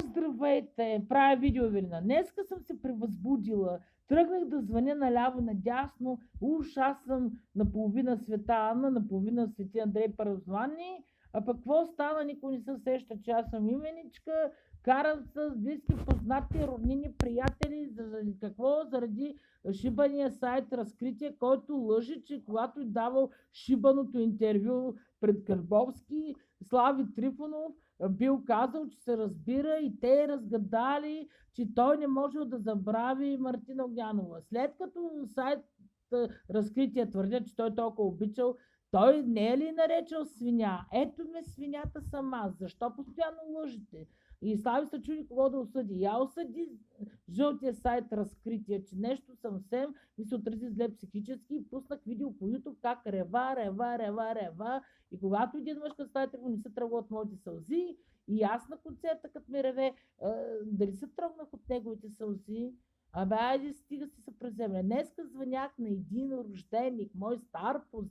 Здравейте! Правя видео, Евелина. Днеска съм се превъзбудила. Тръгнах да звъня наляво, надясно. Уж аз съм наполовина света Анна, наполовина свети Андрей Паразвани. А пък какво стана? Никой не се сеща, че аз съм именичка. Карам с близки, познати, роднини, приятели. Заради какво? Заради шибания сайт Разкритие, който лъжи, че когато е давал шибаното интервю пред Карбовски, Слави Трифонов бил казал, че се разбира и те разгадали, че той не можел да забрави Мартина Огнянова. След като сайт Разкритие твърдя, че той толкова обичал, той не е ли наречал свиня? Ето ме свинята съм аз. Защо постоянно лъжите? И Слави се чуди кого да осъди. Я осъди жълтия сайт Разкритие, че нещо съвсем ми се отрази зле психически и пуснах видео по YouTube как рева. И когато един мъж като стаята не се тръгва от моите сълзи, и аз на концерта, като ми реве, дали се тръгнах от неговите сълзи? Абе, айде стига си се преземля. Днеска звънях на един рожденик, мой стар познат.